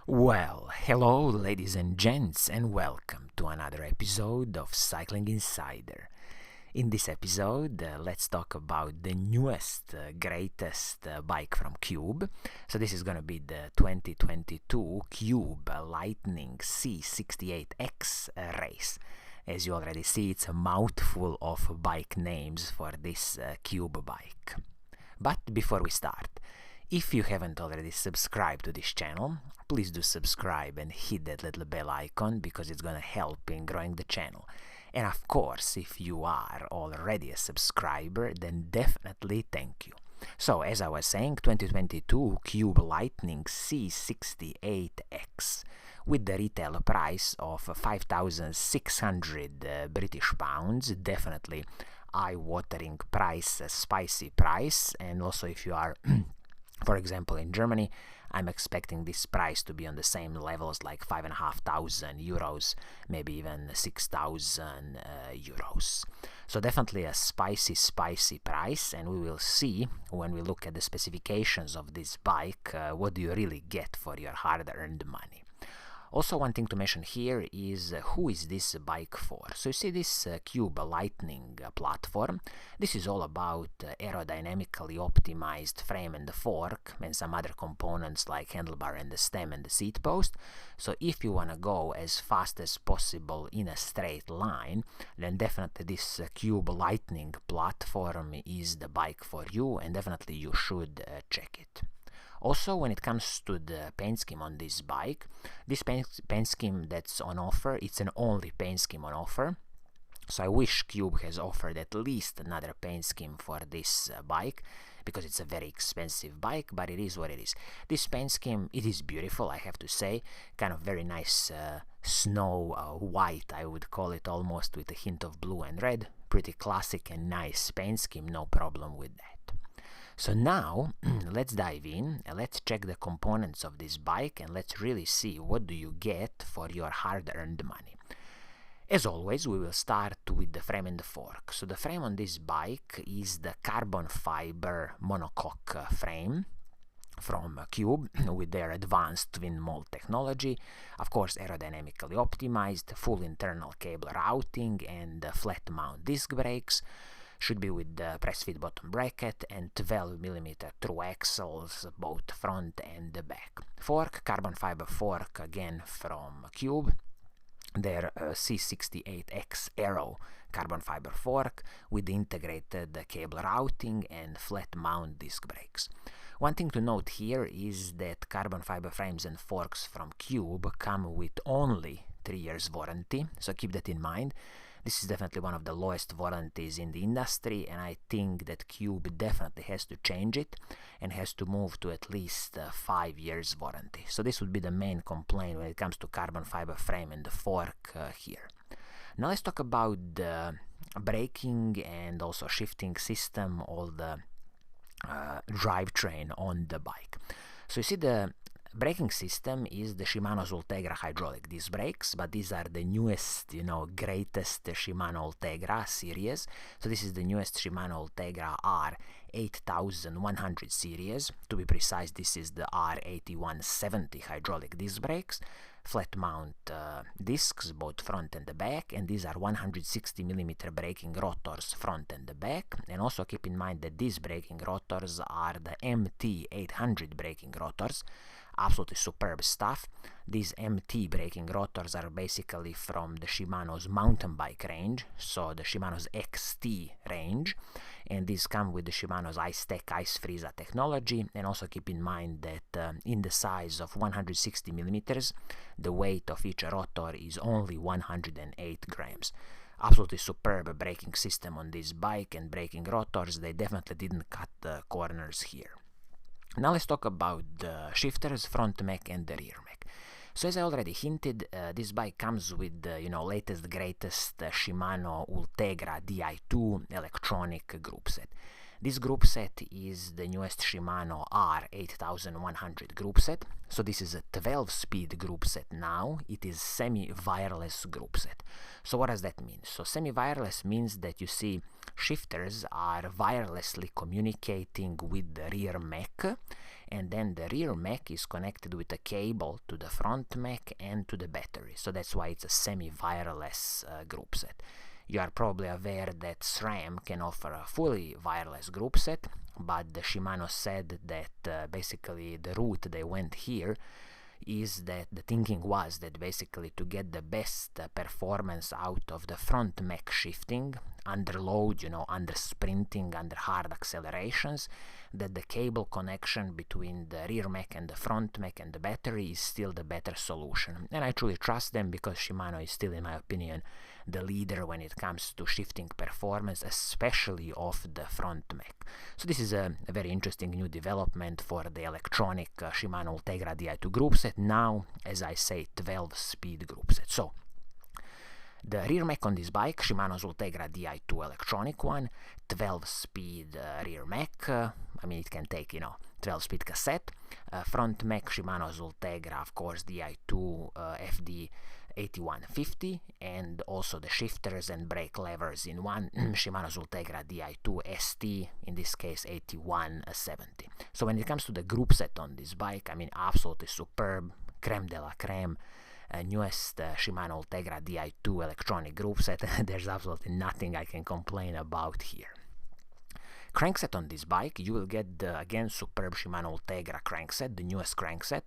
Well, hello, ladies and gents, and welcome to another episode of Cycling Insider. In this episode, let's talk about the newest, greatest bike from Cube. So this is going to be the 2022 Cube Litening C68X Race. As you already see, it's a mouthful of bike names for this Cube bike. But before we start, if you haven't already subscribed to this channel, please do subscribe and hit that little bell icon because it's going to help in growing the channel. And of course, if you are already a subscriber, then definitely thank you. So, as I was saying, 2022 Cube Litening C68X with the retail price of 5,600 British pounds, definitely eye-watering price, a spicy price, and also if you are for example, in Germany, I'm expecting this price to be on the same levels like 5,500 euros, maybe even 6,000 euros. So definitely a spicy price, and we will see when we look at the specifications of this bike, what do you really get for your hard-earned money. Also, one thing to mention here is who is this bike for. So you see this Cube Litening platform. This is all about aerodynamically optimized frame and the fork and some other components like handlebar and the stem and the seat post. So if you want to go as fast as possible in a straight line, then definitely this Cube Litening platform is the bike for you, and definitely you should check it. Also, when it comes to the paint scheme on this bike, this paint scheme that's on offer, it's an only paint scheme on offer. So I wish Cube has offered at least another paint scheme for this bike, because it's a very expensive bike, but it is what it is. This paint scheme, it is beautiful, I have to say, kind of very nice snow white, I would call it, almost with a hint of blue and red. Pretty classic and nice paint scheme, no problem with that. So now, let's dive in and let's check the components of this bike and let's really see what do you get for your hard-earned money. As always, we will start with the frame and the fork. So the frame on this bike is the carbon fiber monocoque frame from Cube with their advanced twin mold technology, of course aerodynamically optimized, full internal cable routing and flat mount disc brakes. Should be with the press-fit bottom bracket and 12mm through axles, both front and the back. Fork, carbon fiber fork again from Cube, their C68X Aero carbon fiber fork with integrated cable routing and flat mount disc brakes. One thing to note here is that carbon fiber frames and forks from Cube come with only 3 years warranty, so keep that in mind. This is definitely one of the lowest warranties in the industry, and I think that Cube definitely has to change it and has to move to at least 5 years warranty. So this would be the main complaint when it comes to carbon fiber frame and the fork here. Now let's talk about the braking and also shifting system, all the drivetrain on the bike. So you see the braking system is the Shimano's Ultegra hydraulic disc brakes, but these are the newest, greatest Shimano Ultegra series. So this is the newest Shimano Ultegra R8100 series. To be precise, this is the R8170 hydraulic disc brakes. Flat mount discs, both front and the back, and these are 160mm braking rotors front and the back. And also keep in mind that these braking rotors are the MT800 braking rotors. Absolutely superb stuff. These MT braking rotors are basically from the Shimano's mountain bike range, so the Shimano's XT range, and these come with the Shimano's ice-tech ice freezer technology. And also keep in mind that in the size of 160mm, the weight of each rotor is only 108 grams. Absolutely superb braking system on this bike, and braking rotors, they definitely didn't cut the corners here. Now let's talk about the shifters, front mech and the rear mech. So as I already hinted, this bike comes with the latest greatest Shimano Ultegra Di2 electronic group set. This group set is the newest Shimano R8100 group set. So this is a 12-speed group set now. It is semi-wireless group set. So what does that mean? So semi-wireless means that you see shifters are wirelessly communicating with the rear mech, and then the rear mech is connected with a cable to the front mech and to the battery. So that's why it's a semi-wireless group set. You are probably aware that SRAM can offer a fully wireless group set, but the Shimano said that basically the route they went here is that the thinking was that basically to get the best performance out of the front mech shifting under load, under sprinting, under hard accelerations, that the cable connection between the rear mech and the front mech and the battery is still the better solution. And I truly trust them, because Shimano is still, in my opinion, the leader when it comes to shifting performance, especially of the front mech. So this is a very interesting new development for the electronic Shimano Ultegra Di2 group set. Now, as I say, 12-speed group set. So the rear mech on this bike, Shimano's Ultegra Di2 electronic one, 12-speed rear mech. It can take, 12-speed cassette. Front mech, Shimano's Ultegra, of course, Di2 FD 8150, and also the shifters and brake levers in one, Shimano's Ultegra Di2 ST, in this case 8170. So when it comes to the group set on this bike, absolutely superb, creme de la creme, newest Shimano Ultegra Di2 electronic group set. There's absolutely nothing I can complain about here. Crankset on this bike, you will get the, again, superb Shimano Ultegra crankset, the newest crankset,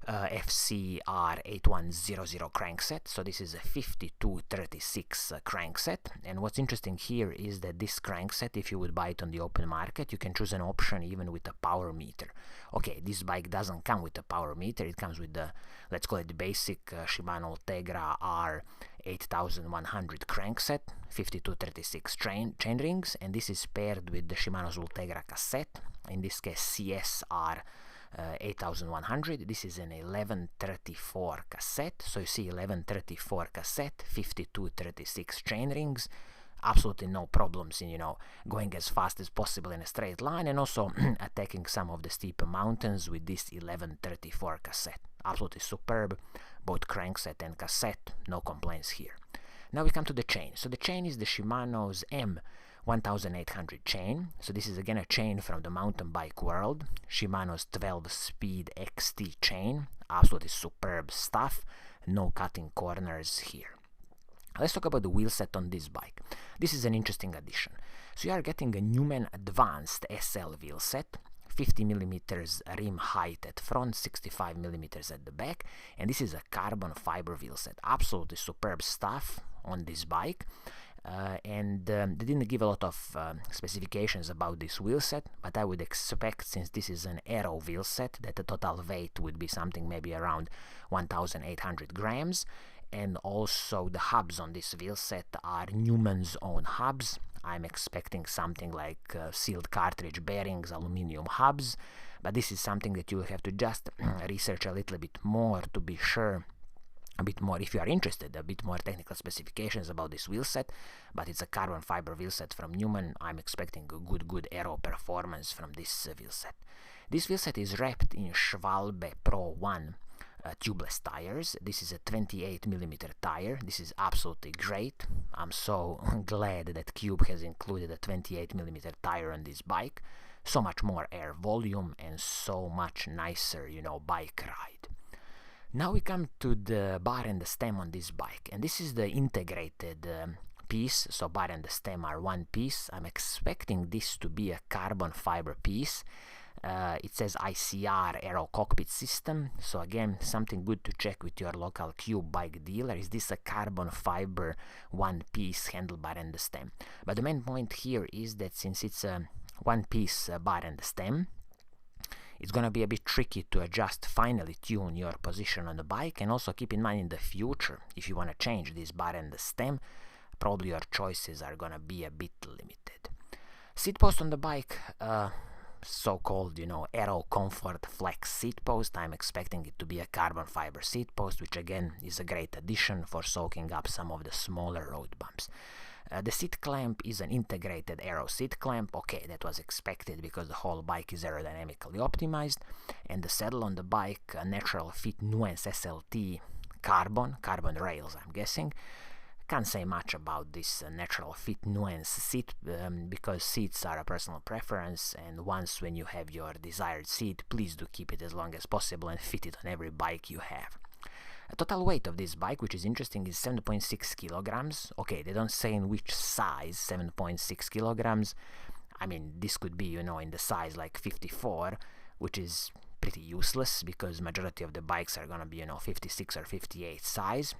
FCR8100 crankset. So this is a 5236 crankset, and what's interesting here is that this crankset, if you would buy it on the open market, you can choose an option even with a power meter. Okay, this bike doesn't come with a power meter, it comes with the, let's call it the basic Shimano Ultegra R8100 crankset, 5236 chain rings, and this is paired with the Shimano's Ultegra cassette, in this case CSR 8100. This is an 1134 cassette, so you see 1134 cassette, 5236 chain rings, absolutely no problems in going as fast as possible in a straight line, and also attacking some of the steep mountains with this 1134 cassette. Absolutely superb, both crankset and cassette, no complaints here. Now we come to the chain. So the chain is the Shimano's M1800 chain. So this is again a chain from the mountain bike world, Shimano's 12-speed XT chain, absolutely superb stuff, no cutting corners here. Let's talk about the wheel set on this bike. This is an interesting addition. So you are getting a Newman Advanced SL wheel set, 50mm rim height at front, 65mm at the back, and this is a carbon fiber wheel set. Absolutely superb stuff on this bike. They didn't give a lot of specifications about this wheel set, but I would expect, since this is an aero wheel set, that the total weight would be something maybe around 1800 grams, and also the hubs on this wheel set are Newman's own hubs. I'm expecting something like sealed cartridge bearings, aluminium hubs, but this is something that you will have to just research a little bit more to be sure, a bit more if you are interested, a bit more technical specifications about this wheel set, but it's a carbon fiber wheel set from Newman. I'm expecting a good aero performance from this wheel set. This wheel set is wrapped in Schwalbe Pro 1 tubeless tires. This is a 28mm tire. This is absolutely great. I'm so glad that Cube has included a 28mm tire on this bike. So much more air volume and so much nicer, bike ride. Now we come to the bar and the stem on this bike, and this is the integrated piece. So bar and the stem are one piece. I'm expecting this to be a carbon fiber piece. It says ICR Aero Cockpit System, so again, something good to check with your local Cube bike dealer. Is this a carbon fiber one-piece handlebar and the stem? But the main point here is that since it's a one-piece bar and the stem, it's gonna be a bit tricky to adjust, finally tune your position on the bike, and also keep in mind in the future, if you want to change this bar and the stem, probably your choices are gonna be a bit limited. Seat post on the bike, so-called, Aero Comfort Flex seat post. I'm expecting it to be a carbon fiber seat post, which again is a great addition for soaking up some of the smaller road bumps. The seat clamp is an integrated aero seat clamp. Okay, that was expected because the whole bike is aerodynamically optimized. And the saddle on the bike, a natural fit Nuance SLT carbon rails, I'm guessing. Can't say much about this natural fit nuance seat because seats are a personal preference, and once when you have your desired seat, please do keep it as long as possible and fit it on every bike you have. The total weight of this bike, which is interesting, is 7.6 kilograms. Okay, they don't say in which size 7.6 kilograms. I mean, this could be, in the size like 54, which is pretty useless because majority of the bikes are gonna be, 56 or 58 size.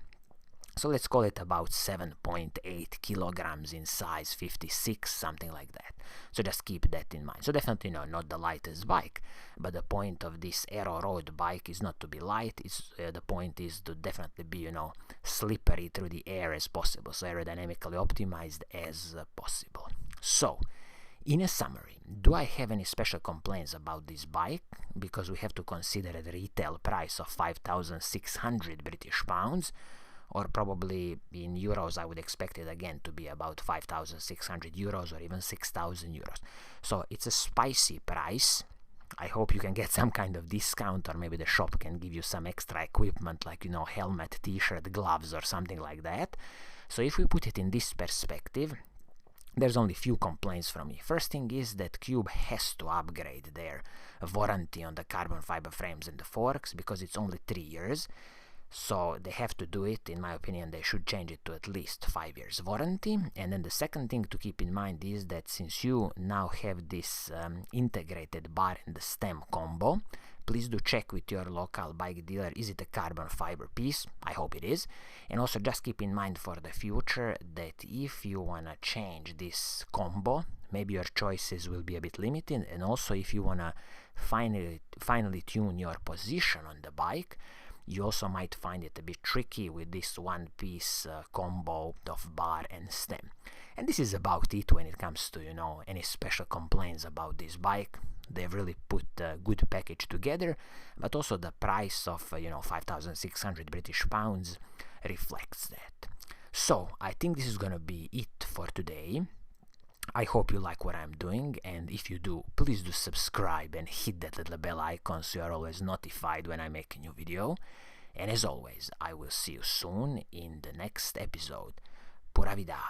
So let's call it about 7.8 kilograms in size 56, something like that. So just keep that in mind. So definitely not the lightest bike, but the point of this aero road bike is not to be light. The point is to definitely be, slippery through the air as possible, so aerodynamically optimized as possible. So, in a summary, do I have any special complaints about this bike? Because we have to consider the retail price of 5,600 British pounds, or probably in euros I would expect it again to be about 5,600 euros or even 6,000 euros. So it's a spicy price. I hope you can get some kind of discount, or maybe the shop can give you some extra equipment like, helmet, t-shirt, gloves or something like that. So if we put it in this perspective, there's only few complaints from me. First thing is that Cube has to upgrade their warranty on the carbon fiber frames and the forks because it's only 3 years. So they have to do it. In my opinion, they should change it to at least 5 years warranty. And then the second thing to keep in mind is that since you now have this integrated bar and the stem combo, please do check with your local bike dealer, is it a carbon fiber piece? I hope it is. And also just keep in mind for the future that if you want to change this combo, maybe your choices will be a bit limited. And also if you want to finally tune your position on the bike, you also might find it a bit tricky with this one-piece combo of bar and stem. And this is about it when it comes to, any special complaints about this bike. They've really put a good package together, but also the price of, 5,600 British pounds reflects that. So, I think this is gonna be it for today. I hope you like what I'm doing, and if you do, please do subscribe and hit that little bell icon so you're always notified when I make a new video. And as always, I will see you soon in the next episode. Pura Vida.